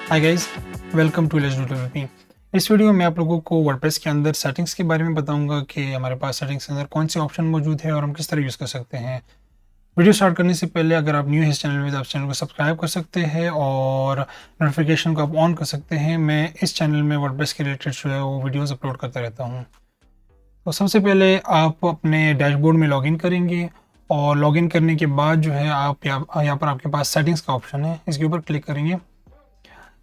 Hi guys, welcome to let's do developing. इस video में आप लोगों को वर्डप्रेस के अंदर सेटिंग्स के बारे में बताऊंगा कि हमारे पास सेटिंग्स के अंदर कौन से ऑप्शन मौजूद है और हम किस तरह यूज़ कर सकते हैं। वीडियो स्टार्ट करने से पहले अगर आप न्यू हैं इस चैनल में तो आप चैनल को सब्सक्राइब कर सकते हैं और नोटिफिकेशन को आप ऑन कर सकते हैं। मैं इस चैनल में वर्डप्रेस के रिलेटेड जो है वो वीडियोज़ अपलोड करता रहता हूँ। तो सबसे पहले आप अपने डैशबोर्ड में लॉगिन करेंगे और लॉगिन करने के बाद जो है आप यहाँ पर आपके पास सेटिंग्स का ऑप्शन है, इसके ऊपर क्लिक करेंगे।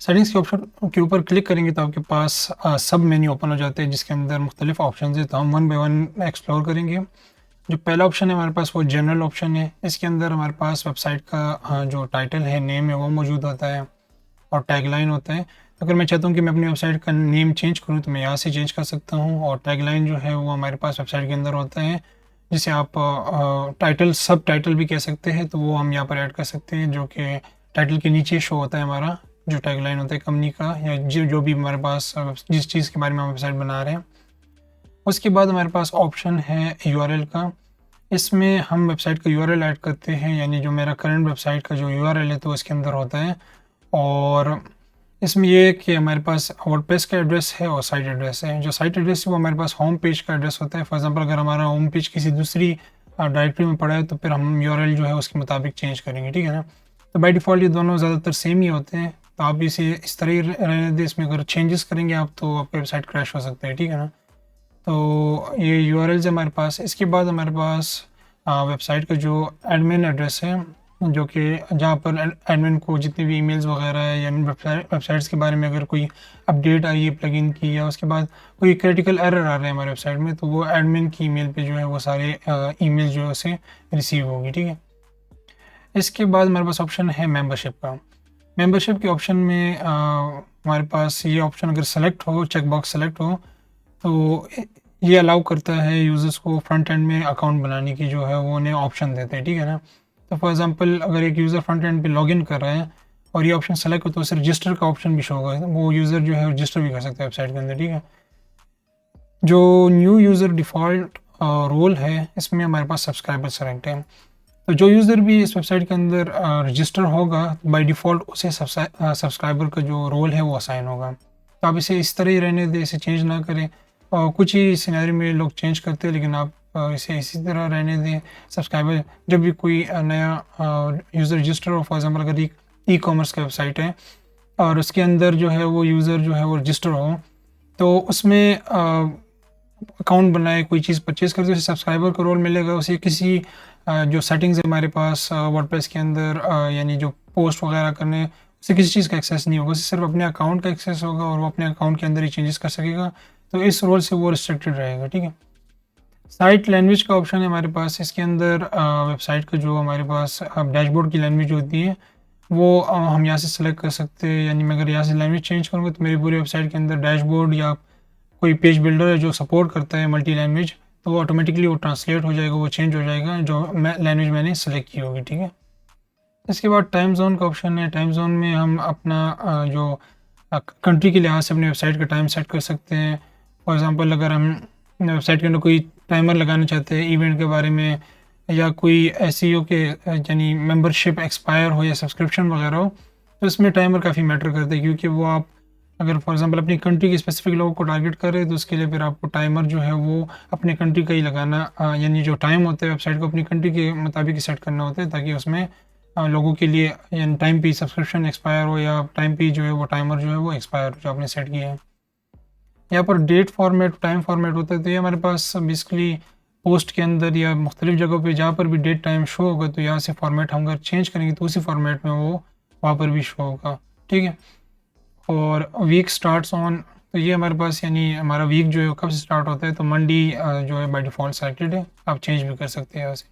सेटिंग्स के ऑप्शन के ऊपर क्लिक करेंगे तो आपके पास सब मेन्यू ओपन हो जाते हैं जिसके अंदर मुख्तलिफ ऑप्शन है। तो हम वन बाय वन एक्सप्लोर करेंगे। जो पहला ऑप्शन है हमारे पास वो जनरल ऑप्शन है। इसके अंदर हमारे पास वेबसाइट का जो टाइटल है, नेम है, वो मौजूद होता है और टैगलाइन होता है। तो अगर मैं चाहता हूँ कि मैं अपनी वेबसाइट का नेम चेंज करूँ तो मैं यहाँ से चेंज कर सकता हूँ। और टैगलाइन जो है वो हमारे पास वेबसाइट के अंदर होता है, जिसे आप टाइटल सब टाइटल भी कह सकते हैं। तो वो हम यहाँ पर ऐड कर सकते हैं, जो कि टाइटल के नीचे शो होता है हमारा जो टैगलाइन होता है कंपनी का, या जो भी हमारे पास जिस चीज़ के बारे में हम वेबसाइट बना रहे हैं। उसके बाद हमारे पास ऑप्शन है यूआरएल का। इसमें हम वेबसाइट का यूआरएल ऐड करते हैं, यानी जो मेरा करंट वेबसाइट का जो यूआरएल है तो इसके अंदर होता है। और इसमें ये है कि हमारे पास वर्डप्रेस का एड्रेस है और साइट एड्रेस है। जो साइट एड्रेस है वो हमारे पास होम पेज का एड्रेस होता है। फॉर एग्जांपल अगर हमारा होम पेज किसी दूसरी डायरेक्टरी में पड़ा है तो फिर हम यूआरएल जो है उसके मुताबिक चेंज करेंगे, ठीक है ना। तो बाय डिफ़ॉल्ट ये दोनों ज़्यादातर सेम ही होते हैं, तो आप इसे इस तरह ही रहने दें। इसमें अगर चेंजेस करेंगे आप तो आपकी वेबसाइट क्रैश हो सकता है, ठीक है ना। तो ये यूआरएल्स है हमारे पास। इसके बाद हमारे पास वेबसाइट का जो एडमिन एड्रेस है, जो कि जहाँ पर एडमिन को जितनी भी ईमेल्स वगैरह है या वेबसाइट्स के बारे में अगर कोई अपडेट आई है प्लगइन की, या उसके बाद कोई क्रिटिकल एरर आ रहे हैं हमारे वेबसाइट में, तो वो एडमिन की ईमेल पे जो है वो सारे ईमेल जो है उसे रिसीव होगी, ठीक है। इसके बाद हमारे पास ऑप्शन है मेंबरशिप का। मेंबरशिप के ऑप्शन में हमारे पास ये ऑप्शन अगर सेलेक्ट हो, चेक बॉक्स सेलेक्ट हो, तो ये अलाउ करता है यूज़र्स को फ्रंट एंड में अकाउंट बनाने की जो है वो उन्हें ऑप्शन देते हैं, ठीक है ना। तो फॉर एग्जांपल अगर एक यूज़र फ्रंट एंड पे लॉगिन कर रहा है और ये ऑप्शन सेलेक्ट हो तो उसे रजिस्टर का ऑप्शन भी शो होगा, वो यूज़र जो है रजिस्टर भी कर सकता है वेबसाइट के अंदर, ठीक है। जो न्यू यूज़र डिफ़ॉल्ट रोल है, इसमें हमारे पास सब्सक्राइबर सेलेक्ट है। तो जो यूज़र भी इस वेबसाइट के अंदर रजिस्टर होगा बाय डिफ़ॉल्ट उसे सब्सक्राइबर का जो रोल है वो असाइन होगा। तो आप इसे इस तरह ही रहने दें, इसे चेंज ना करें। और कुछ ही सिनेरियो में लोग चेंज करते हैं, लेकिन आप इसे इसी तरह रहने दें। सब्सक्राइबर जब भी कोई नया यूज़र रजिस्टर हो, फॉर एग्जांपल अगर एक ई कॉमर्स का वेबसाइट है और उसके अंदर जो है वो यूज़र जो है वो रजिस्टर हो, तो उसमें अकाउंट बनाए, कोई चीज़ परचेज़ करते, उसे सब्सक्राइबर का रोल मिलेगा। उसे किसी जो सेटिंग्स है हमारे पास वर्डप्रेस के अंदर, यानी जो पोस्ट वगैरह करने, उसे किसी चीज़ का एक्सेस नहीं होगा, उसे सिर्फ अपने अकाउंट का एक्सेस होगा और वो अपने अकाउंट के अंदर ही चेंजेस कर सकेगा। तो इस रोल से वो रिस्ट्रिक्टेड रहेगा, ठीक है। साइट लैंग्वेज का ऑप्शन है हमारे पास। इसके अंदर वेबसाइट का जो हमारे पास डैशबोर्ड की लैंग्वेज होती है वो हम यहाँ से सेलेक्ट कर सकते हैं। यानी मैं अगर यहाँ से लैंग्वेज चेंज करूँगा तो मेरी पूरी वेबसाइट के अंदर डैशबोर्ड या कोई पेज बिल्डर है जो सपोर्ट करता है मल्टी लैंग्वेज, तो वो ऑटोमेटिकली वो ट्रांसलेट हो जाएगा, वो चेंज हो जाएगा जो लैंग्वेज मैंने सेलेक्ट की होगी, ठीक है। इसके बाद टाइम जोन का ऑप्शन है। टाइम जोन में हम अपना जो कंट्री के लिहाज से अपनी वेबसाइट का टाइम सेट कर सकते हैं। फॉर एग्जांपल अगर हम वेबसाइट के अंदर कोई टाइमर लगाना चाहते हैं इवेंट के बारे में, या कोई एसईओ के यानी मेंबरशिप एक्सपायर हो या सब्सक्रिप्शन वगैरह हो, तो इसमें टाइमर काफ़ी मैटर करता है, क्योंकि वो आप अगर फॉर एग्जांपल अपनी कंट्री के स्पेसिफिक लोगों को टारगेट कर रहे हैं तो उसके लिए फिर आपको टाइमर जो है वो अपने कंट्री का ही लगाना, यानी जो टाइम होता है वेबसाइट को अपनी कंट्री के मुताबिक सेट करना होता है, ताकि उसमें लोगों के लिए यानी टाइम पे सब्सक्रिप्शन एक्सपायर हो या टाइम पे जो है वो टाइमर जो है वो एक्सपायर जो आपने सेट किया है। यहाँ पर डेट फॉर्मेट, टाइम फॉर्मेट होता है। तो ये हमारे पास बेसिकली पोस्ट के अंदर या मुख्तलिफ जगहों पे जहाँ पर भी डेट टाइम शो होगा तो यहाँ से फॉर्मेट हम अगर चेंज करेंगे तो उसी फॉर्मेट में वो वहाँ पर भी शो होगा, ठीक है। और वीक स्टार्ट्स ऑन, तो ये हमारे पास यानी हमारा वीक जो है कब से स्टार्ट होता है, तो मंडे जो है बाय डिफ़ॉल्ट सेलेक्टेड है, आप चेंज भी कर सकते हैं वैसे।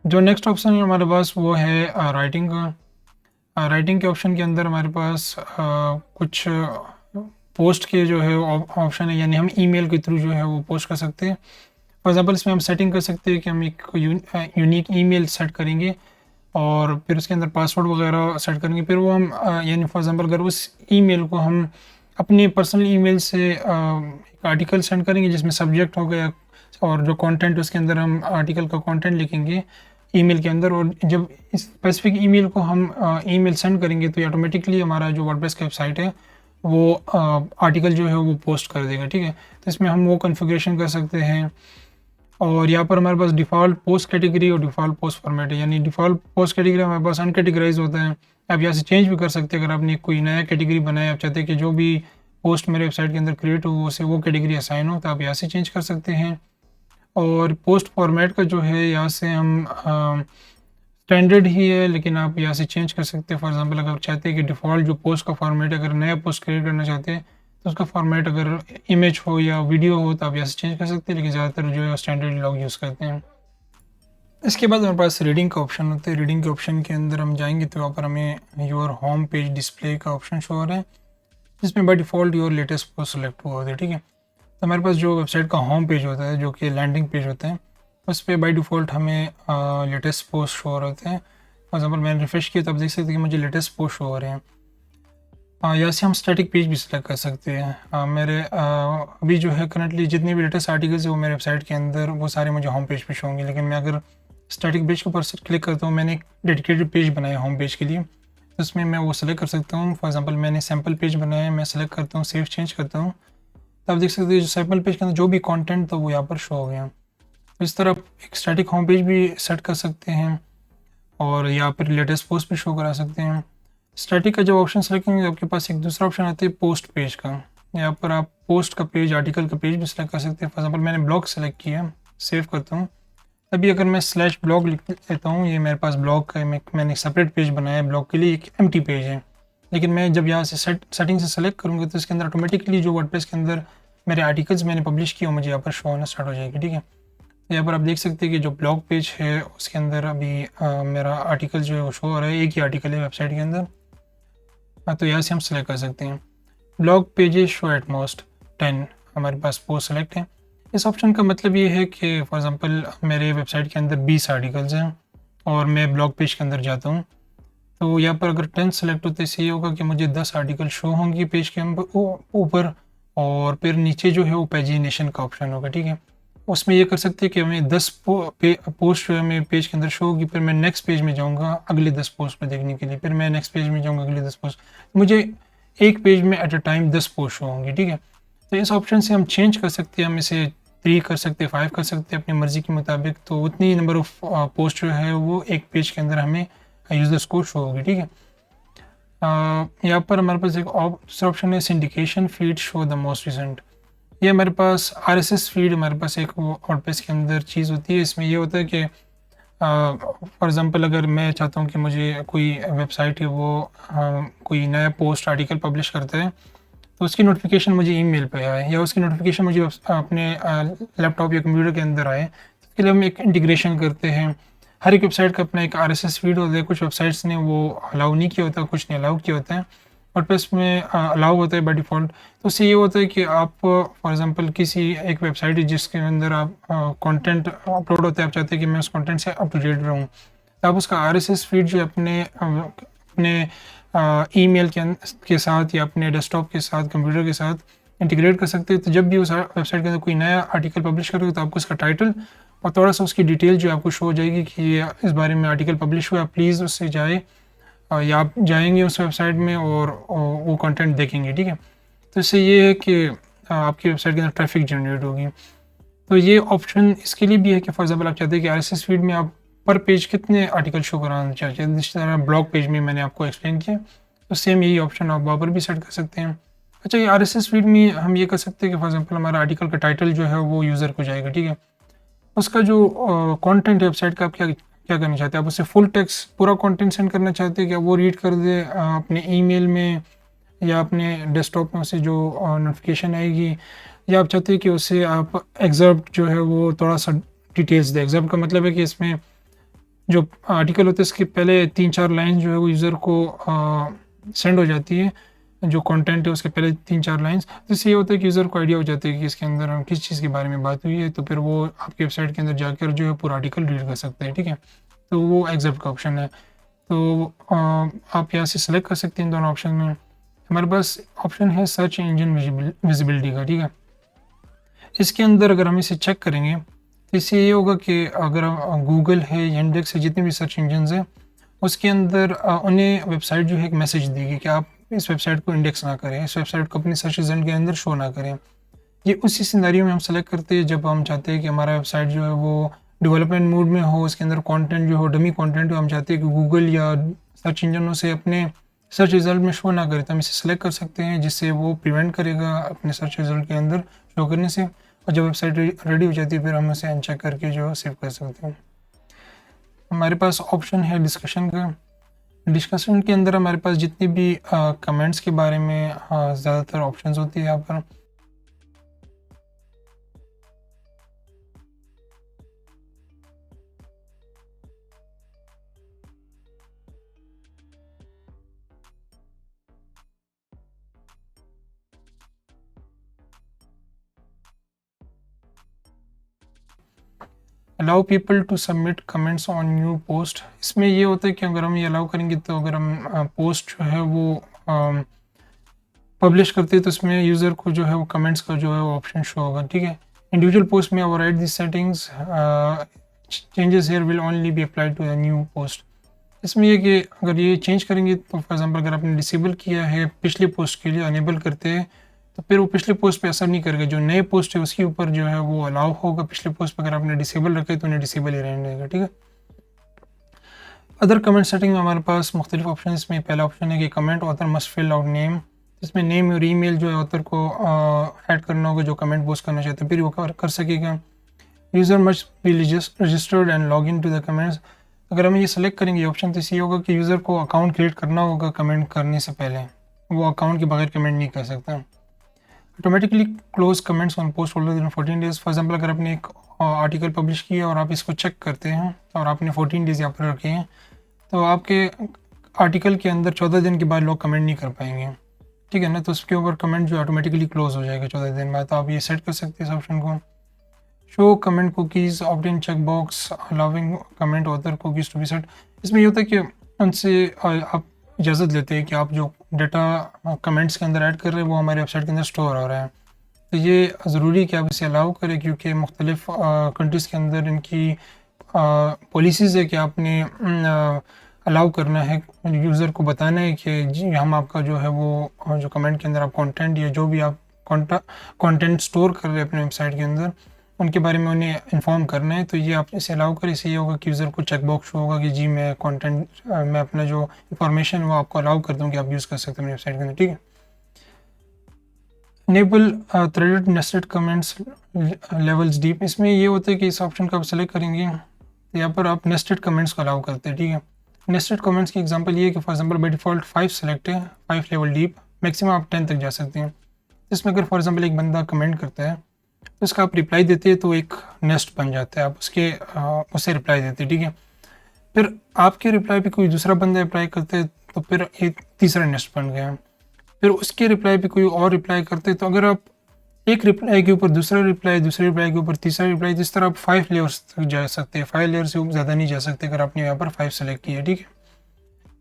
जो नेक्स्ट ऑप्शन है हमारे पास वो है राइटिंग का। राइटिंग के ऑप्शन के अंदर हमारे पास कुछ पोस्ट के जो है ऑप्शन है, यानी हम ईमेल के थ्रू जो है वो पोस्ट कर सकते हैं। फॉर एग्जांपल इसमें हम सेटिंग कर सकते हैं कि हम एक यूनिक ईमेल सेट करेंगे और फिर उसके अंदर पासवर्ड वगैरह सेट करेंगे। फिर वो हम यानी फॉर एग्जांपल अगर उस ईमेल को हम अपने पर्सनल ईमेल से एक आर्टिकल सेंड करेंगे जिसमें सब्जेक्ट हो गया और जो कंटेंट उसके अंदर हम आर्टिकल का कंटेंट लिखेंगे, ईमेल के अंदर, और जब इस स्पेसिफिक ईमेल को हम ईमेल सेंड करेंगे तो ऑटोमेटिकली हमारा जो वर्डप्रेस की वेबसाइट है वो आर्टिकल जो है वो पोस्ट कर देगा, ठीक है। तो इसमें हम वो कॉन्फ़िगरेशन कर सकते हैं। और यहाँ पर हमारे पास डिफ़ॉल्ट पोस्ट कैटेगरी और डिफ़ॉल्ट पोस्ट फॉर्मेट है, यानी डिफ़ॉल्ट पोस्ट कैटेगरी हमारे पास अनकैटेगराइज होता है। आप यहाँ से चेंज भी कर सकते हैं। अगर आपने कोई नया कैटेगरी बनाया, आप चाहते हैं कि जो भी पोस्ट मेरे वेबसाइट के अंदर क्रिएट हो उसे वो कैटेगरी असाइन हो, तो आप यहाँ से चेंज कर सकते हैं। और पोस्ट फॉर्मेट का जो है यहाँ से हम स्टैंडर्ड ही है, लेकिन आप यहाँ से चेंज कर सकते हैं। फॉर एग्जांपल अगर आप चाहते हैं कि डिफ़ॉल्ट जो पोस्ट का फॉर्मेट है, अगर नया पोस्ट क्रिएट करना चाहते हैं तो उसका फॉर्मेट अगर इमेज हो या वीडियो हो तो आप यहाँ से चेंज कर सकते हैं, लेकिन ज़्यादातर जो है स्टैंडर्ड लोग यूज़ करते हैं। इसके बाद हमारे पास रीडिंग का ऑप्शन होता है। रीडिंग के ऑप्शन के अंदर हम जाएंगे तो वहाँ पर हमें योर होम पेज डिस्प्ले का ऑप्शन शो हो रहा है, जिसमें by default your latest post select हुआ होता है, ठीक है। तो हमारे पास जो वेबसाइट का होम पेज होता है, जो कि लैंडिंग पेज होता है, उस पर बाय डिफ़ॉल्ट हमें लेटेस्ट पोस्ट शो हो रहे होते हैं। फॉर एग्जांपल मैंने रिफ्रेश किया तो आप देख सकते हैं कि मुझे लेटेस्ट पोस्ट शो हो रहे हैं। यहाँ से हम स्टैटिक पेज भी सिलेक्ट कर सकते हैं। मेरे अभी जो है करंटली जितने भी लेटेस्ट आर्टिकल्स है वो मेरे वेबसाइट के अंदर वो सारे मुझे होम पेज पे शो होंगे, लेकिन मैं अगर स्टैटिक पेज के ऊपर क्लिक करता हूँ, मैंने एक डेडिकेटेड पेज बनाया होम पेज के लिए, तो उसमें मैं वो सेलेक्ट कर सकता हूँ। फॉर एग्जांपल मैंने सैम्पल पेज बनाया है, मैं सेलेक्ट करता हूँ, सेव चेंज करता हूँ, तो आप देख सकते हैं जो सैम्पल पेज के अंदर जो भी कंटेंट था वो यहाँ पर शो हो गया। तो इस तरह आप एक स्टैटिक होम पेज भी सेट कर सकते हैं और यहाँ पर लेटेस्ट पोस्ट भी शो करा सकते हैं। स्टैटिक का जब ऑप्शन सेलेक्ट करेंगे आपके पास एक दूसरा ऑप्शन आता है पोस्ट पेज का। यहाँ पर आप पोस्ट का पेज, आर्टिकल का पेज भी सिलेक्ट कर सकते हैं। फॉर एग्जांपल मैंने ब्लॉग सेलेक्ट किया, सेव करता हूँ। अभी अगर मैं स्लैश ब्लॉग लिख लेता हूँ, ये मेरे पास ब्लॉग का मैंने सेपरेट पेज बनाया है ब्लॉग के लिए, एक एम्प्टी पेज है। लेकिन मैं जब यहाँ से सेटिंग से सेलेक्ट करूँगा तो इसके अंदर ऑटोमेटिकली जो वर्डप्रेस के अंदर मेरे आर्टिकल्स मैंने पब्लिश किया मुझे यहाँ पर शो होना स्टार्ट हो जाएगी, ठीक है। तो यहाँ पर आप देख सकते हैं कि जो ब्लॉग पेज है उसके अंदर अभी मेरा आर्टिकल जो है वो शो हो रहा है। एक ही आर्टिकल है वेबसाइट के अंदर। तो यहाँ से हम सेलेक्ट कर सकते हैं blog pages show at most 10, हमारे पास पोस्ट सेलेक्ट है। इस ऑप्शन का मतलब ये है कि फॉर एग्जांपल मेरे वेबसाइट के अंदर 20 आर्टिकल्स हैं और मैं ब्लॉग पेज के अंदर जाता हूँ, तो यहाँ पर अगर 10 सेलेक्ट होते इससे ये होगा कि मुझे 10 आर्टिकल शो होंगी पेज के ऊपर, और फिर नीचे जो है वो पेजिनेशन का ऑप्शन होगा, ठीक है। उसमें ये कर सकते हैं कि हमें 10 पोस्ट जो है मेरे पेज के अंदर शो होगी, फिर मैं नेक्स्ट पेज में जाऊँगा अगले 10 पोस्ट में देखने के लिए, फिर मैं नेक्स्ट पेज में जाऊँगा अगले 10 पोस्ट, मुझे एक पेज में at a time 10 post show होंगी, ठीक है। तो इस ऑप्शन से हम चेंज कर सकते हैं, हम इसे 3 कर सकते हैं, 5 कर सकते हैं अपनी मर्ज़ी के मुताबिक। तो उतनी नंबर ऑफ़ पोस्ट जो है वो एक पेज के अंदर हमें यूज़र्स को शो होगी, ठीक है। यहाँ पर हमारे पास एक दूसरा ऑप्शन है syndication feed show the most recent. ये हमारे पास RSS फीड हमारे पास एक वो वर्डप्रेस के अंदर चीज़ होती है। इसमें ये होता है कि फॉर एग्ज़ाम्पल अगर मैं चाहता हूँ कि मुझे कोई वेबसाइट है वो कोई नया पोस्ट आर्टिकल पब्लिश करता है, तो उसकी नोटिफिकेशन मुझे ईमेल पे आए या उसकी नोटिफिकेशन मुझे अपने लैपटॉप या कंप्यूटर के अंदर आए, तो उसके लिए हम एक इंटीग्रेशन करते हैं। हर एक वेबसाइट का अपना एक RSS फीड होता है। कुछ वेबसाइट्स ने वो अलाउ नहीं किया होता, कुछ ने अलाउ किया होता है, वर्डप्रेस में अलाउ होता है बाय डिफ़ॉल्ट। तो उससे ये होता है कि आप फॉर एग्ज़ाम्पल किसी एक वेबसाइट है जिसके अंदर आप कंटेंट अपलोड होता है, आप चाहते हैं कि मैं उस कंटेंट से अप टू डेट रहूँ, तो आप उसका RSS फीड जो अपने ईमेल के साथ या अपने डेस्कटॉप के साथ, कंप्यूटर के साथ इंटीग्रेट कर सकते हैं। तो जब भी उस वेबसाइट के अंदर कोई नया आर्टिकल पब्लिश करोगे तो आपको उसका टाइटल और थोड़ा सा उसकी डिटेल जो आपको शो हो जाएगी कि ये इस बारे में आर्टिकल पब्लिश हुआ, प्लीज़ उससे जाए, या आप जाएंगे उस वेबसाइट में और वो कंटेंट देखेंगे, ठीक है। तो इससे ये है कि आपकी वेबसाइट के अंदर ट्रैफिक जनरेट होगी। तो ये ऑप्शन इसके लिए भी है कि फॉर एग्जांपल आप चाहते हैं कि RSS फीड में आप पर पेज कितने आर्टिकल शो कराना चाहते हैं, जिस तरह ब्लॉग पेज में मैंने आपको एक्सप्लेन किया, तो सेम यही ऑप्शन आप वहाँ पर भी सेट कर सकते हैं। अच्छा, ये RSS फीड में हम ये कर सकते हैं कि फॉर एग्जांपल हमारा आर्टिकल का टाइटल जो है वो यूज़र को जाएगा, ठीक है। उसका जो कंटेंट है वेबसाइट का, आप क्या क्या करना चाहते हैं, आप उसे फुल टेक्स्ट पूरा कंटेंट सेंड करना चाहते हैं कि वो रीड कर दे अपने ईमेल में या अपने डेस्कटॉप में उसे जो नोटिफिकेशन आएगी, या आप चाहते हैं कि उसे आप एक्सर्प्ट जो है वो थोड़ा सा डिटेल्स दे। एक्सर्प्ट का मतलब है कि इसमें जो आर्टिकल होता है इसके पहले 3-4 लाइन जो है वो यूज़र को सेंड हो जाती है, जो कंटेंट है उसके पहले 3-4 लाइन्स। तो इससे ये होता है कि यूज़र को आइडिया हो जाता है कि इसके अंदर किस चीज़ के बारे में बात हुई है, तो फिर वो आपकी वेबसाइट के अंदर जाकर जो है पूरा आर्टिकल रीड कर सकते हैं, ठीक है। तो वो एक्सेप्ट का ऑप्शन है। तो आप यहाँ से सेलेक्ट कर सकते हैं इन दोनों ऑप्शन में। हमारे पास ऑप्शन है सर्च इंजन विजिबिलिटी का, ठीक है। इसके अंदर अगर हम इसे चेक करेंगे तो इससे ये होगा कि अगर गूगल है, इंडेक्स है, जितने भी सर्च इंजन हैं, उसके अंदर उन्हें वेबसाइट जो है एक मैसेज देगी कि आप इस वेबसाइट को इंडेक्स ना करें, इस वेबसाइट को अपनी सर्च रिजल्ट के अंदर शो ना करें। ये उसी सिनेरियो में हम सेलेक्ट करते हैं जब हम चाहते हैं कि हमारा वेबसाइट जो है वो डेवलपमेंट मोड में हो, उसके अंदर कंटेंट जो हो डमी कंटेंट हो, हम चाहते हैं कि गूगल या सर्च इंजनों से अपने सर्च रिजल्ट में शो ना करे, तो हम इसे सेलेक्ट कर सकते हैं जिससे वो प्रिवेंट करेगा अपने सर्च रिजल्ट के अंदर शो करने से। और जब वेबसाइट रेडी हो जाती है फिर हम उसे अनचेक करके जो सेव कर सकते हैं। हमारे पास ऑप्शन है डिस्कशन का। डिस्कशन के अंदर हमारे पास जितनी भी कमेंट्स के बारे में ज़्यादातर ऑप्शंस होती है यहाँ पर। Allow people to submit comments on new post. इसमें ये होता है कि अगर हम ये अलाउ करेंगे तो अगर हम पोस्ट जो है वो पब्लिश करते हैं तो इसमें यूज़र को जो है वो कमेंट्स का जो है वो ऑप्शन शो होगा, ठीक है। इंडिविजुअल पोस्ट में override this settings, changes here will only be applied to the new post. इसमें ये कि अगर ये चेंज करेंगे तो फॉर एग्जांपल अगर आपने डिसेबल किया है पिछले पोस्ट के लिए, अनेबल करते हैं तो फिर वो पिछले पोस्ट पे असर नहीं करेगा, जो नए पोस्ट है उसके ऊपर जो है वो अलाउ होगा। पिछले पोस्ट पर अगर आपने डिसेबल रखे तो उन्हें डिसेबल ही रहने देगा, ठीक है। अदर कमेंट सेटिंग में हमारे पास मुख्तलिफ ऑप्शन। इसमें पहला ऑप्शन है कि comment author must fill out name. इसमें नेम और ईमेल जो है ऑथर को ऐड करना होगा जो कमेंट पोस्ट करना चाहते हैं, फिर वो कर सकेगा। User must be registered and log in to the comments. अगर हम ये सेलेक्ट करेंगे ऑप्शन तो इसी होगा कि यूज़र को अकाउंट क्रिएट करना होगा कमेंट करने से पहले, वो अकाउंट के बगैर कमेंट नहीं कर सकता। Automatically close comments on post holder in 14 days. For example अगर आपने एक आर्टिकल पब्लिश किया और आप इसको चेक करते हैं और आपने 14 डेज यहाँ पर रखे हैं तो आपके आर्टिकल के अंदर 14 दिन के बाद लोग कमेंट नहीं कर पाएंगे, ठीक है ना। तो उसके ऊपर कमेंट जो ऑटोमेटिकली क्लोज हो जाएगा 14 दिन बाद। तो आप ये सेट कर सकते हैं इस ऑप्शन को। Show comment cookies opt in check box allowing comment author cookies to be set. इसमें ये होता है कि उनसे आप इजाज़त लेते हैं कि आप जो डाटा कमेंट्स के अंदर ऐड कर रहे हैं वो हमारे वेबसाइट के अंदर स्टोर हो रहा है। तो ये ज़रूरी है कि आप इसे अलाउ करें क्योंकि मुख्तलिफ कंट्रीज़ के अंदर इनकी पॉलिसीज़ है कि आपने अलाउ करना है, यूज़र को बताना है कि जी हम आपका जो है वो जो कमेंट के अंदर आप कंटेंट या जो भी आप कंटेंट स्टोर कर रहे हैं अपने वेबसाइट के अंदर उनके बारे में उन्हें इन्फॉर्म करना है। तो ये आप इसे अलाउ करें, इससे ये होगा कि यूज़र को चेक बॉक्स होगा कि जी मैं कंटेंट मैं अपना जो इंफॉर्मेशन वो आपको अलाउ कर दूँ कि आप यूज़ कर सकते हैं मेरी वेबसाइट के अंदर, ठीक है। Enable threaded nested comments levels deep. इसमें ये होता है कि इस ऑप्शन को आप सेलेक्ट करेंगे तो यहाँ पर आप नेस्टेड कमेंट्स को अलाउ करते हैं, ठीक है। नेस्टेड कमेंट्स की एग्जांपल ये है कि for example by default 5 select है, 5 लेवल डीप, मैक्सिमम आप 10 तक जा सकते हैं। इसमें अगर फॉर एग्जांपल एक बंदा कमेंट करता है तो उसका आप रिप्लाई देते हैं तो एक नेस्ट बन जाता है, आप उससे रिप्लाई देते हैं, ठीक है। फिर आपके रिप्लाई पे कोई दूसरा बंदा रिप्लाई करते हैं तो फिर एक तीसरा नेस्ट बन गया। फिर उसके रिप्लाई पे कोई और रिप्लाई करते हैं तो अगर आप एक रिप्लाई के ऊपर दूसरा रिप्लाई, दूसरे रिप्लाई के ऊपर तीसरा रिप्लाई, जिस तरह आप 5 लेयर्स तक जा सकते हैं। 5 लेयर से ज़्यादा नहीं जा सकते अगर आपने यहाँ पर 5 सेलेक्ट किया, ठीक है।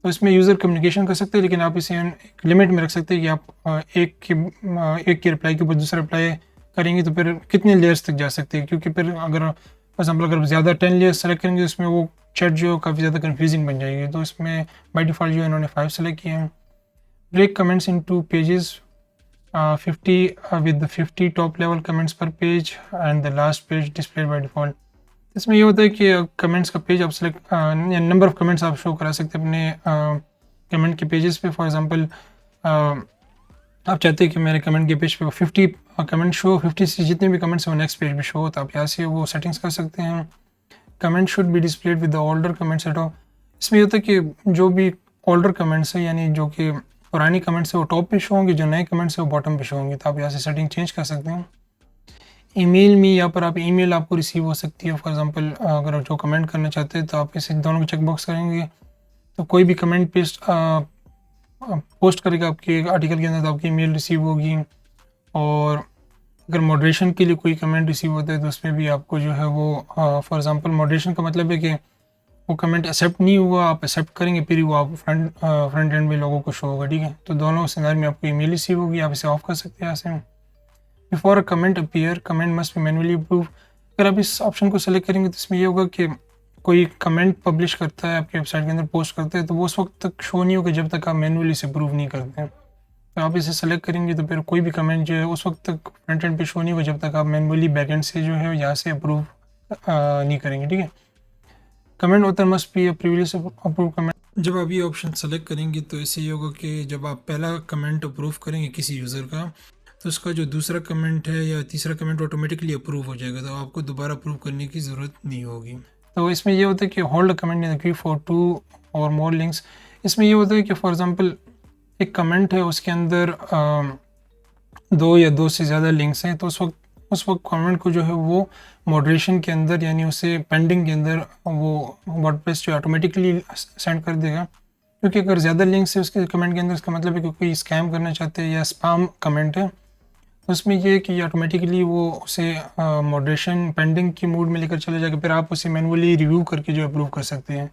तो इसमें यूज़र कम्युनिकेशन कर सकते हैं लेकिन आप इसे एक लिमिट में रख सकते हैं कि आप एक की रिप्लाई के ऊपर दूसरा रिप्लाई करेंगे तो फिर कितने लेयर्स तक जा सकते हैं, क्योंकि फिर अगर फॉर एग्जाम्पल अगर ज़्यादा 10 लेयर्स सेलेक्ट करेंगे तो इसमें वो चैट जो काफ़ी ज़्यादा कन्फ्यूजिंग बन जाएगी। तो इसमें बाई डिफ़ॉल्ट जो इन्होंने 5 सेलेक्ट किए हैं। Break comments in 2 pages 50 with the 50 top level comments पर page and the last page displayed by default. इसमें ये होता है कि कमेंट्स का पेज आप सेलेक्ट नंबर ऑफ कमेंट्स आप शो करा सकते हैं अपने कमेंट के पेजेस पे। फॉर एग्जांपल आप चाहते हैं कि मेरे कमेंट के पेज पे 50 कमेंट शो, 50 से जितने भी कमेंट्स हैं वो नेक्स्ट पेज पे शो हो, तो आप यहाँ से वो सेटिंग्स कर सकते हैं। Comment should be displayed with the older comments eight top. इसमें ये होता है कि जो भी ओल्डर कमेंट्स है यानी जो कि पुरानी कमेंट्स है वो टॉप पे शो होंगे, जो नए कमेंट्स है वो बॉटम पे शो होंगे। तो आप यहाँ से सेटिंग चेंज कर सकते हैं। ईमेल में यहाँ पर आप ईमेल आपको रिसीव हो सकती है। फॉर एग्जांपल अगर जो कमेंट करना चाहते हैं तो आप इसे दोनों को चेकबॉक्स करेंगे तो कोई भी कमेंट पोस्ट करेगा आपके आर्टिकल के अंदर तो आपकी ईमेल रिसीव होगी। और अगर मॉडरेशन के लिए कोई कमेंट रिसीव होता है तो उसमें भी आपको जो है वो फॉर एग्जांपल मॉडरेशन का मतलब है कि वो कमेंट एक्सेप्ट नहीं हुआ, आप एक्सेप्ट करेंगे फिर वो आप फ्रंट एंड में लोगों को शो होगा, ठीक है। तो दोनों सिनेरियो में आपको ईमेल रिसीव होगी, आप इसे ऑफ कर सकते हैं यहाँ से। Before a comment appear comment must be manually approve. अगर आप इस ऑप्शन को सेलेक्ट करेंगे तो इसमें ये होगा कि कोई कमेंट पब्लिश करता है आपकी वेबसाइट के अंदर, पोस्ट करते हैं, तो वो उस वक्त तक शो नहीं होगा जब तक आप मैनुअली इसे अप्रूव नहीं करते हैं। तो आप इसे सेलेक्ट करेंगे तो फिर कोई भी कमेंट जो है उस वक्त तक फ्रंट एंड पे शो नहीं होगा जब तक आप मैनुअली बैक एंड से जो है यहाँ से अप्रूव नहीं करेंगे, ठीक है। कमेंट होता है must be a previously approve comment. जब आप ये ऑप्शन सेलेक्ट करेंगे तो इससे ये होगा कि जब आप पहला कमेंट अप्रूव करेंगे किसी यूज़र का, तो उसका जो दूसरा कमेंट है या तीसरा कमेंट ऑटोमेटिकली अप्रूव हो जाएगा, तो आपको दोबारा अप्रूव करने की ज़रूरत नहीं होगी। तो इसमें ये होता है कि hold comment in the Q for 2 और मोर लिंक्स। इसमें ये होता है कि फॉर एग्जांपल एक कमेंट है, उसके अंदर 2 या 2 से ज़्यादा लिंक्स हैं, तो उस वक्त कमेंट को जो है वो मॉडरेशन के अंदर यानी उसे पेंडिंग के अंदर वो वर्डप्रेस जो ऑटोमेटिकली सेंड कर देगा। क्योंकि अगर ज़्यादा लिंक्स है उसके कमेंट के अंदर, इसका मतलब है कि कोई स्कैम करना चाहते हैं या स्पैम कमेंट है, तो उसमें ये है कि ऑटोमेटिकली वो उसे मॉडरेशन पेंडिंग की मूड में लेकर चला जाएगा। फिर आप उसे मैनुअली रिव्यू करके जो अप्रूव कर सकते हैं,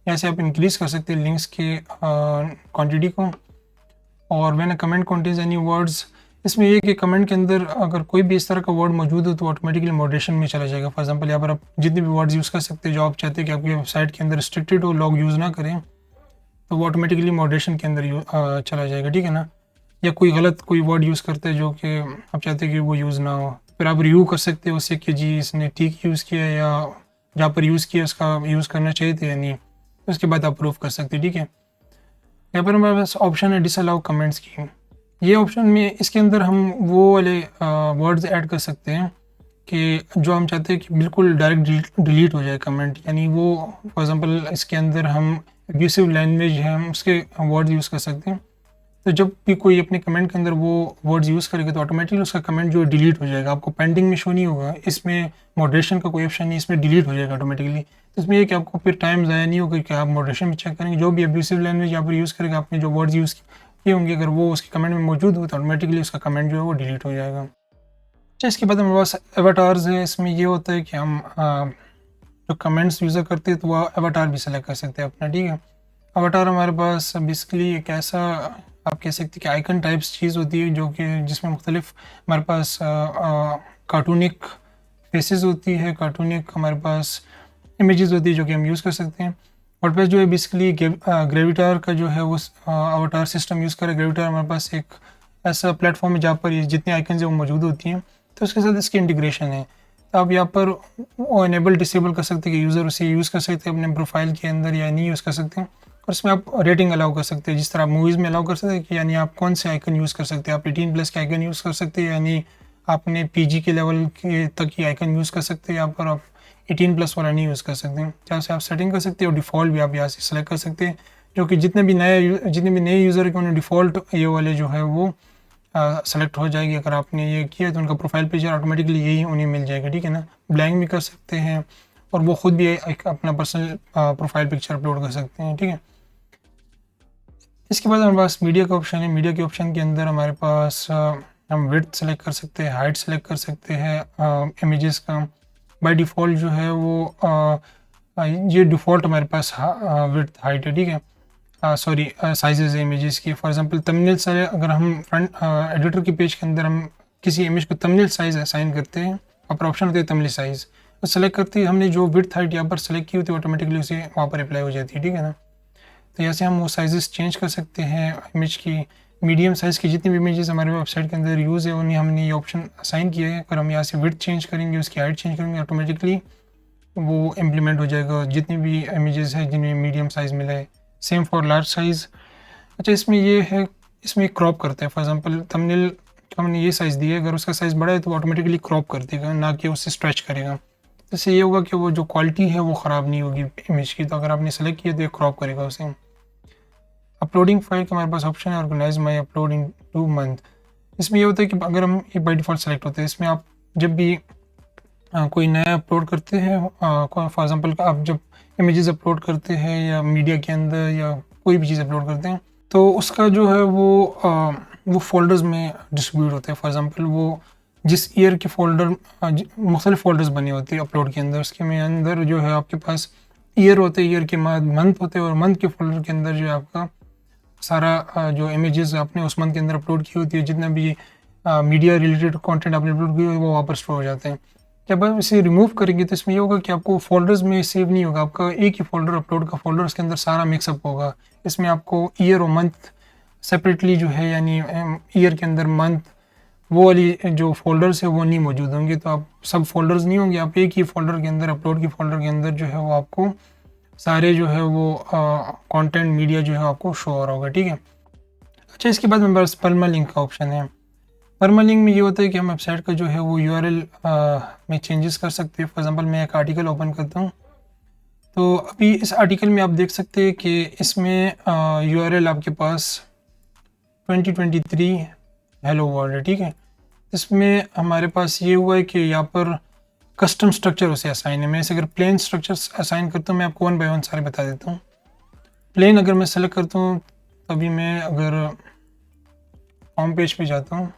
या से आप इंक्रीज़ कर सकते हैं लिंक्स के क्वान्टिटी को। और when a comment contains any words, इसमें ये कि कमेंट के अंदर अगर कोई भी इस तरह का वर्ड मौजूद हो तो ऑटोमेटिकली मॉडरेशन में चला जाएगा। फॉर एग्जांपल यहाँ पर आप जितने भी वर्ड्स यूज़ कर सकते हैं जो आप चाहते हैं कि आपकी वेबसाइट के अंदर रिस्ट्रिक्टेड हो, लोग यूज़ ना करें, तो वो ऑटोमेटिकली मॉडरेशन के अंदर चला जाएगा, ठीक है ना। या कोई गलत कोई वर्ड यूज़ करते हैं जो कि आप चाहते हैं कि वो यूज़ ना हो, फिर आप रिव्यू कर सकते हो उससे कि जी इसने ठीक यूज़ किया या जहाँ पर यूज़ किया उसका यूज़ करना चाहिए था या नहीं, उसके बाद आप अप्रूव कर सकते हैं, ठीक है। यहाँ पर हमारे पास ऑप्शन है डिसअलाउ कमेंट्स की। ये ऑप्शन में इसके अंदर हम वो वाले वर्ड्स ऐड कर सकते हैं कि जो हम चाहते हैं कि बिल्कुल डायरेक्ट डिलीट हो जाए कमेंट, यानी वो फॉर एग्जांपल इसके अंदर हम एब्यूसिव लैंग्वेज है हम उसके वर्ड्स यूज़ कर सकते हैं। तो जब भी कोई अपने कमेंट के अंदर वो वर्ड्स यूज़ करेगा तो ऑटोमेटिकली उसका कमेंट जो है डिलीट हो जाएगा, आपको पेंडिंग में शो नहीं होगा, इसमें मॉडरेशन का कोई ऑप्शन नहीं, इसमें डिलीट हो जाएगा ऑटोमेटिकली। तो इसमें ये कि आपको फिर टाइम ज़ाया नहीं होगा कि आप मॉडरेशन में चेक करेंगे, जो भी एब्यूसिव लैंग्वेज यहाँ पर यूज़ करेगा, आपने जो वर्ड्स यूज़ किए होंगे अगर वो उसके कमेंट में मौजूद हो तो ऑटोमेटिकली उसका कमेंट जो है वो डिलीट हो जाएगा। अच्छा, इसके बाद हमारे पास एवाटार्स है। इसमें ये होता है कि हम जो कमेंट्स यूज़र करते हैं तो वो एवाटार भी सेलेक्ट कर सकते हैं अपना, ठीक है। अवतार हमारे पास बेसिकली एक ऐसा आप कह सकते हैं कि आइकन टाइप्स चीज़ होती है जो कि जिसमें मुख्तलिफ हमारे पास कार्टूनिक फेसेस होती है, कार्टूनिक हमारे पास इमेजेस होती है जो कि हम यूज़ कर सकते हैं। वर्डप्रेस जो है बेसिकली ग्रेविटार का जो है वो अवतार सिस्टम यूज़ करे। ग्रेविटार हमारे पास एक ऐसा प्लेटफॉर्म है जहाँ पर ये जितनी आइकन है वो मौजूद होती हैं, तो उसके साथ इसकी इंटीग्रेशन है। तो आप यहाँ पर वो इनेबल डिसेबल कर सकते हैं कि यूज़र उसे यूज़ कर सकते हैं अपने प्रोफाइल के अंदर या नहीं यूज़ कर सकते हैं। और इसमें आप रेटिंग अलाउ कर सकते हैं, जिस तरह आप मूवीज़ में अलाउ कर सकते हैं कि यानी आप कौन से आइकन यूज़ कर सकते हैं। आप 18+ के आइकन यूज़ कर सकते हैं, यानी आपने PG के लेवल के तक ही आइकन यूज़ कर सकते हैं। यहाँ पर आप 18+ वाला नहीं यूज़ कर सकते हैं। जहाँ से आप सेटिंग कर सकते हैं और डिफ़ॉल्ट भी आप यहाँ से सेलेक्ट कर सकते हैं, जो कि जितने भी नए यूज़र के उन्हें डिफ़ॉल्ट ये वाले जो है वो सेलेक्ट हो जाएगी। अगर आपने ये किया तो उनका प्रोफाइल पिक्चर ऑटोमेटिकली यही उन्हें मिल जाएगा, ठीक है ना। ब्लैंक भी कर सकते हैं और वो ख़ुद भी एक अपना पर्सनल प्रोफाइल पिक्चर अपलोड कर सकते हैं, ठीक है। इसके बाद हमारे पास मीडिया का ऑप्शन है। मीडिया के ऑप्शन के अंदर हमारे पास हम विड्थ सेलेक्ट कर सकते हैं, हाइट सेलेक्ट कर सकते हैं इमेजेस का। बाय डिफ़ॉल्ट जो है वो ये डिफ़ॉल्ट हमारे पास विड्थ हाइट है, ठीक है। सॉरी साइजेस इमेजेस की। फॉर एग्जांपल थंबनेल साइज, अगर हम फ्रंट एडिटर के पेज के अंदर हम किसी इमेज को थंबनेल साइज असाइन करते हैं, ऊपर ऑप्शन होता है थंबनेल साइज, तो सेलेक्ट करते ही हमने जो विड्थ हाइट यहाँ पर सेलेक्ट की होती है ऑटोमेटिकली उसे वहाँ पर अप्लाई हो जाती है, ठीक है ना। तो यहाँ से हम वो साइजेस चेंज कर सकते हैं इमेज की। मीडियम साइज़ की जितनी भी इमेजेस हमारे वेबसाइट के अंदर यूज़ है उन्हें हमने ये ऑप्शन असाइन किया है। अगर हम यहाँ से विड्थ चेंज करेंगे, उसकी हाइट चेंज करेंगे, ऑटोमेटिकली वो इम्प्लीमेंट हो जाएगा जितनी भी इमेजेस हैं जिनमें मीडियम साइज़ मिला है। Same for large size. अच्छा, इसमें ये है, इसमें क्रॉप करते हैं। फॉर एग्जांपल थंबनेल हमने ये साइज़ दिया है, अगर उसका साइज़ बड़ा है तो ऑटोमेटिकली क्रॉप कर देगा, ना कि उससे स्ट्रेच करेगा। तो इससे ये होगा कि वो जो क्वालिटी है वो ख़राब नहीं होगी इमेज की। तो अगर आपने सेलेक्ट किया तो ये क्रॉप करेगा उसे। अपलोडिंग फाइल का हमारे पास ऑप्शन है, organise my upload in 2 month. इसमें ये होता है कि अगर हम ये बाई डिफ़ॉल्ट सेलेक्ट होते हैं, इसमें आप जब भी कोई नया अपलोड करते हैं, फॉर एग्जांपल आप जब इमेजेस अपलोड करते हैं या मीडिया के अंदर या कोई भी चीज़ अपलोड करते हैं, तो उसका जो है वो फ़ोल्डर्स में डिस्ट्रीब्यूट होते हैं। फॉर एग्जांपल वो जिस ईयर के फ़ोल्डर मुख्तलिफ फ़ोल्डर्स बने होते हैं अपलोड के अंदर, उसके में अंदर जो है आपके पास ईयर होते हैं, ईयर के बाद मंथ होते हैं और मंथ के फ़ोल्डर के अंदर जो है आपका सारा जो इमेजेस आपने उस मंथ के अंदर अपलोड की होती है, जितना भी मीडिया रिलेटेड कंटेंट आपने अपलोड किया है वो वहाँ पर स्टोर हो जाते हैं। जब आप इसे रिमूव करेंगे तो इसमें ये होगा कि आपको फ़ोल्डर्स में सेव नहीं होगा, आपका एक ही फ़ोल्डर अपलोड का फ़ोल्डर, उसके अंदर सारा मिक्सअप होगा। इसमें आपको ईयर और मंथ सेपरेटली जो है, यानी ईयर के अंदर मंथ, वो वाली जो फ़ोल्डर्स है वो नहीं मौजूद होंगे, तो आप सब फ़ोल्डर्स नहीं होंगे, आप एक ही फ़ोल्डर के अंदर, अपलोड की फ़ोल्डर के अंदर जो है वो आपको सारे जो है वो कंटेंट मीडिया जो है आपको शो हो रहा होगा, ठीक है। अच्छा, इसके बाद मेरे पास परमालिंक का ऑप्शन है। परमालिंक में ये होता है कि हम वेबसाइट का जो है वो यूआरएल में चेंजेस कर सकते हैं। फॉर एग्जांपल मैं एक आर्टिकल ओपन करता हूँ, तो अभी इस आर्टिकल में आप देख सकते हैं कि इसमें यूआरएल आपके पास 2023 हेलो वर्ल्ड है, ठीक है। इसमें हमारे पास ये हुआ है कि यहाँ पर कस्टम स्ट्रक्चर उसे असाइन है। मैं इसे अगर प्लेन स्ट्रक्चर असाइन करता हूँ, मैं आपको वन बाय वन सारे बता देता हूँ। प्लेन अगर मैं सेलेक्ट करता हूँ, तभी मैं अगर होम पेज पे जाता हूँ,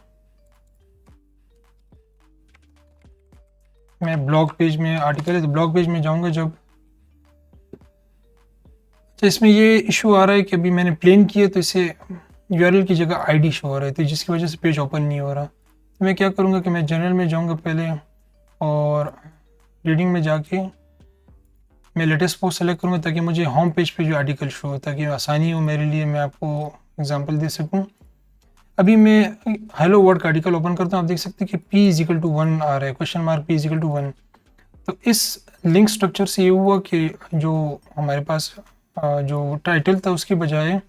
मैं ब्लॉग पेज में आर्टिकल है तो ब्लॉग पेज में जाऊँगा जब, तो इसमें ये इशू आ रहा है कि अभी मैंने प्लेन किया तो इसे यूआरएल की जगह आईडी शो हो रहा है, तो जिसकी वजह से पेज ओपन नहीं हो रहा। तो मैं क्या करूँगा कि मैं जनरल में जाऊँगा पहले, और रीडिंग में जाके मैं लेटेस्ट पोस्ट सेलेक्ट करूँगा ताकि मुझे होम पेज पे जो आर्टिकल शो हो, ताकि आसानी हो मेरे लिए, मैं आपको एग्जांपल दे सकूँ। अभी मैं हेलो वर्ड का आर्टिकल ओपन करता हूँ, आप देख सकते हैं कि p=1 आ रहा है, क्वेश्चन मार्क p=1। तो इस लिंक स्ट्रक्चर से ये हुआ कि जो हमारे पास जो टाइटल था उसकी बजाय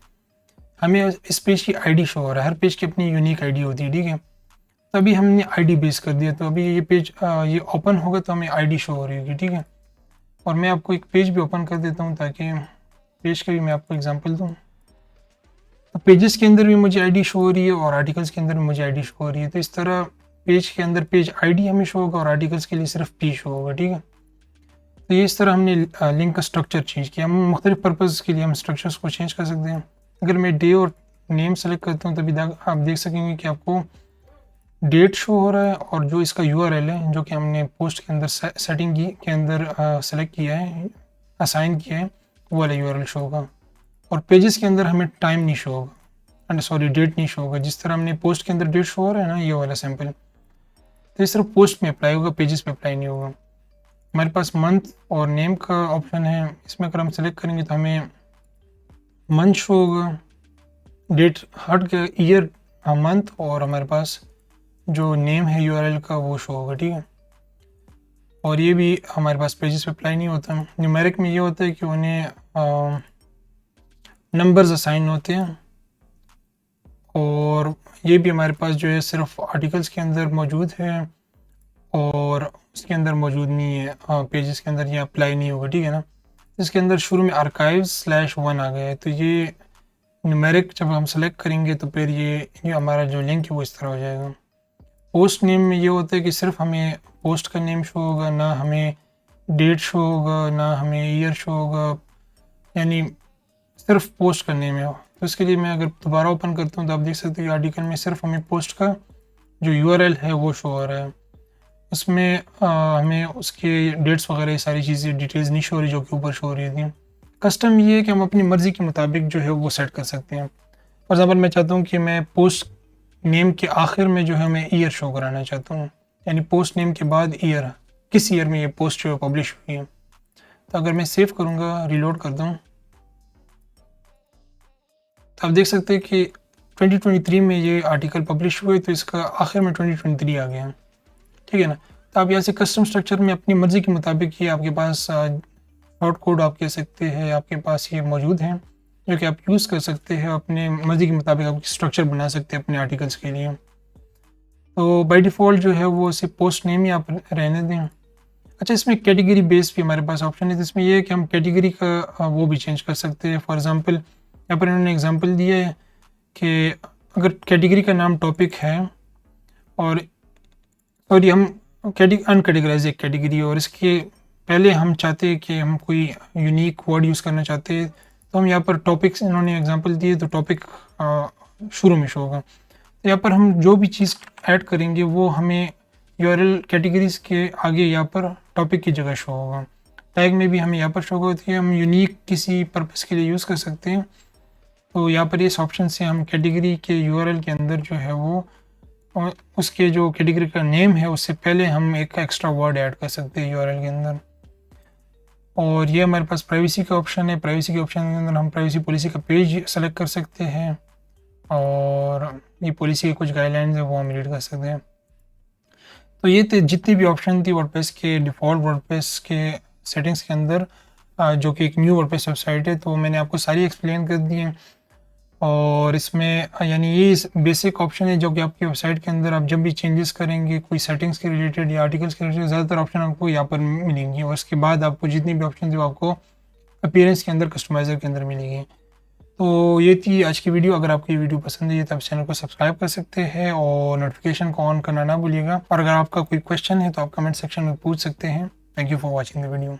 हमें इस पेज की आईडी शो हो रहा है। हर पेज की अपनी यूनिक आईडी होती है, ठीक है। तो अभी हमने आईडी बेस कर दिया, तो अभी ये पेज ये ओपन होगा तो हमें आईडी शो हो रही होगी, ठीक है। और मैं आपको एक पेज भी ओपन कर देता हूँ ताकि पेज का भी मैं आपको एग्जांपल दूँ। तो पेजेस के अंदर भी मुझे आईडी शो हो रही है और आर्टिकल्स के अंदर भी मुझे आईडी शो हो रही है। तो इस तरह पेज के अंदर पेज आईडी हमें शो होगा और आर्टिकल्स के लिए सिर्फ पी शो होगा, ठीक है। तो ये इस तरह हमने लिंक का स्ट्रक्चर चेंज किया। हम मुख्तलिफ पर्पज़ के लिए हम स्ट्रक्चर्स को चेंज कर सकते हैं। अगर मैं डे और नेम सेलेक्ट करता हूँ, तभी आप देख सकेंगे कि आपको डेट शो हो रहा है, और जो इसका यूआरएल है जो कि हमने पोस्ट के अंदर सेटिंग की के अंदर सेलेक्ट किया है, असाइन किया है, वो वाला यूआरएल शो होगा। और पेजेस के अंदर हमें टाइम नहीं शो होगा, एंड सॉरी डेट नहीं शो होगा। जिस तरह हमने पोस्ट के अंदर डेट शो हो रहा है ना, ये वाला सैंपल, तो इस तरह पोस्ट में अप्लाई होगा, पेजेस पे अप्लाई नहीं होगा। हमारे पास मंथ और नेम का ऑप्शन है, इसमें अगर हम सेलेक्ट करेंगे तो हमें मंथ शो होगा, डेट हट के ईयर मंथ, और हमारे पास जो नेम है यूआरएल का वो शो होगा, ठीक है। और ये भी हमारे पास पेजेस पे अप्लाई नहीं होता। न्यूमेरिक में ये होता है कि उन्हें नंबर्स असाइन होते हैं, और ये भी हमारे पास जो है सिर्फ आर्टिकल्स के अंदर मौजूद है और उसके अंदर मौजूद नहीं है, पेजेस के अंदर ये अप्लाई नहीं होगा, ठीक है ना। इसके अंदर शुरू में archives/1 आ गया है, तो ये न्यूमेरिक जब हम सेलेक्ट करेंगे तो फिर ये हमारा जो लिंक है वो इस तरह हो जाएगा। पोस्ट नेम में ये होता है कि सिर्फ हमें पोस्ट का नेम शो होगा, ना हमें डेट शो होगा, ना हमें ईयर शो होगा, यानी सिर्फ पोस्ट का नेम है। तो इसके लिए मैं अगर दोबारा ओपन करता हूँ तो आप देख सकते हैं कि आर्टिकल में सिर्फ हमें पोस्ट का जो यूआरएल है वो शो हो रहा है। उसमें हमें उसके डेट्स वगैरह सारी चीज़ें डिटेल्स नहीं शो हो रही जो कि ऊपर शो हो रही थी। कस्टम ये है कि हम अपनी मर्ज़ी के मुताबिक जो है वो सेट कर सकते हैं। फॉर एग्जाम्पल मैं चाहता हूँ कि मैं पोस्ट नेम के आखिर में जो है मैं ईयर शो कराना चाहता हूँ, यानी पोस्ट नेम के बाद ईयर, किस ईयर में ये पोस्ट जो है पब्लिश हुई है। तो अगर मैं सेव करूँगा, रीलोड करता हूँ, तो आप देख सकते हैं कि 2023 में ये आर्टिकल पब्लिश हुए, तो इसका आखिर में 2023 आ गया, ठीक है ना। तो आप यहाँ से कस्टम स्ट्रक्चर में अपनी मर्ज़ी के मुताबिक ये आपके पास शॉर्ट कोड आप कह सकते हैं, आपके पास ये मौजूद हैं जो कि आप यूज़ कर सकते हैं, अपने मर्ज़ी के मुताबिक आप स्ट्रक्चर बना सकते हैं अपने आर्टिकल्स के लिए। तो बाय डिफ़ॉल्ट जो है वो सिर्फ पोस्ट नेम ही आप रहने दें। अच्छा, इसमें कैटेगरी बेस भी हमारे पास ऑप्शन है, तो इसमें ये है कि हम कैटेगरी का वो भी चेंज कर सकते हैं। फॉर एग्ज़ाम्पल यहाँ पर इन्होंने एग्ज़ाम्पल दिया है कि अगर कैटेगरी का नाम टॉपिक है और ये हम अनकैटेगराइज एक कैटेगरी, और इसके पहले हम चाहते हैं कि हम कोई यूनिक वर्ड यूज़ करना चाहते हैं, तो हम यहाँ पर टॉपिक्स इन्होंने एग्जांपल दिए, तो टॉपिक शुरू में शो होगा। तो यहाँ पर हम जो भी चीज़ ऐड करेंगे वो हमें यूआरएल कैटेगरीज के आगे यहाँ पर टॉपिक की जगह शो होगा। टैग में भी हमें यहाँ पर शो होती है, हम यूनिक किसी पर्पज़ के लिए यूज़ कर सकते हैं। तो यहाँ पर इस ऑप्शन से हम कैटेगरी के यूआरएल के अंदर जो है वो उसके जो कैटेगरी का नेम है उससे पहले हम एक एक्स्ट्रा वर्ड ऐड कर सकते हैं यूआरएल के अंदर। और ये हमारे पास प्राइवेसी का ऑप्शन है। प्राइवेसी के ऑप्शन के अंदर हम प्राइवेसी पॉलिसी का पेज सेलेक्ट कर सकते हैं और ये पॉलिसी के कुछ गाइडलाइंस है वो हम रीड कर सकते हैं। तो ये जितनी भी ऑप्शन थी वर्डप्रेस के डिफ़ॉल्ट वर्डप्रेस के सेटिंग्स के अंदर, जो कि एक न्यू वर्डप्रेस वेबसाइट है, तो मैंने आपको सारी एक्सप्लेन कर दी हैं। और इसमें यानी ये बेसिक ऑप्शन है जो कि आपकी वेबसाइट के अंदर आप जब भी चेंजेस करेंगे कोई सेटिंग्स के रिलेटेड या आर्टिकल्स के रिलेटेड, ज़्यादातर ऑप्शन आपको यहाँ पर मिलेंगी। और उसके बाद आपको जितनी भी ऑप्शन है वो आपको अपीयरेंस के अंदर, कस्टमाइज़र के अंदर मिलेगी। तो ये थी आज की वीडियो। अगर आपको ये वीडियो पसंद है तो आप चैनल को सब्सक्राइब कर सकते हैं और नोटिफिकेशन को ऑन करना ना भूलिएगा। और अगर आपका कोई क्वेश्चन है तो आप कमेंट सेक्शन में पूछ सकते हैं। Thank you for watching the video.